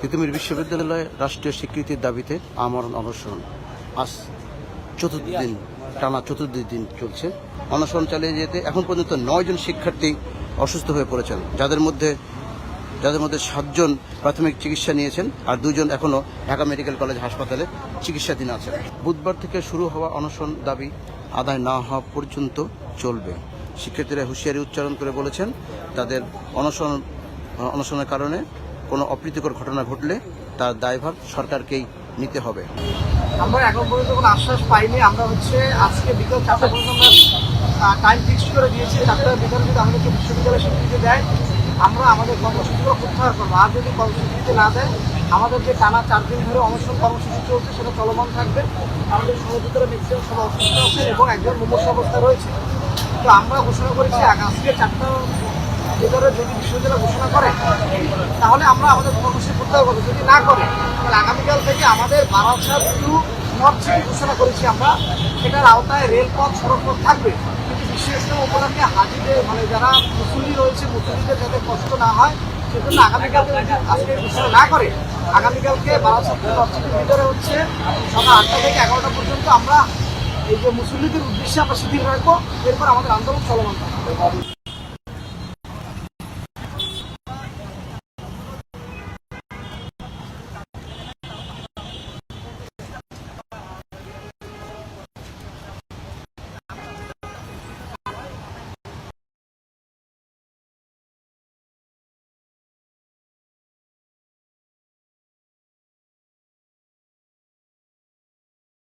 তিতুমির বিশ্ববিদ্যালয়ে রাষ্ট্রীয় স্বীকৃতির দাবিতে আমরণ অনশন আজ টানা চতুর্থ দিন চলছে। অনশন চালিয়ে যেতে এখন পর্যন্ত 9 জন শিক্ষার্থী অসুস্থ হয়ে পড়েছেন, যাদের মধ্যে 7 জন প্রাথমিক চিকিৎসা নিয়েছেন আর 2 জন এখনও ঢাকা মেডিকেল কলেজ হাসপাতালে চিকিৎসাধীন আছেন। বুধবার থেকে শুরু হওয়া অনশন দাবি আদায় না হওয়া পর্যন্ত চলবে। শিক্ষার্থীরা হুঁশিয়ারি উচ্চারণ করে বলেছেন, তাদের অনশনের কারণে কোনো অপ্রীতিকর ঘটনা ঘটলে তার দায়ভার সরকারকেই নিতে হবে। আমরা এখন পর্যন্ত কোনো আশ্বাস পাইনি। আমরা আজকে বিকেল 4টা পর্যন্ত আমরা টাইম ফিক্সড করে দিয়েছি। 4টার ভিতরে যদি আমাদেরকে বিশ্ববিদ্যালয় স্বীকৃতি দেয়, আমরা আমাদের কর্মসূচিগুলো প্রত্যাহার করবো। আর যদি কর্মসূচিতে না দেয়, আমাদের যে টানা 4 দিন ধরে অনশন কর্মসূচি চলছে সেটা চলমান থাকবে। আমাদের সবার ভিতরে ম্যাক্সিমাম সব অসুস্থ আছে এবং একজন মুমূর্ষু অবস্থা রয়েছে। তো আমরা ঘোষণা করেছি আজকে 4টার ভিতরে যদি বিশ্ববিদ্যালয় ঘোষণা করে তাহলে আমরা আমাদের কর্মসূচি প্রত্যাহার করবো। যদি না করে তাহলে আগামীকাল থেকে আমাদের বারাসাত টু নর্থ সিটি ঘোষণা করেছি আমরা, সেটার আওতায় রেলপথ সড়কপথ থাকবে। কিন্তু বিশ্ব ইজতেমা উপলক্ষে হাজিদের যারা মুসল্লি রয়েছে, মুসল্লিদের যাতে কষ্ট না হয় সেজন্য আগামীকালকে আজকে ঘোষণা না করে আগামীকালকে বারাসাত টু নর্থ সিটির ভিতরে সকাল 8টা থেকে 11টা পর্যন্ত আমরা এই যে মুসল্লিদের উদ্দেশ্যে আমরা শিথিল রাখবো। এরপর আমাদের আন্দোলন চলমান থাকবে।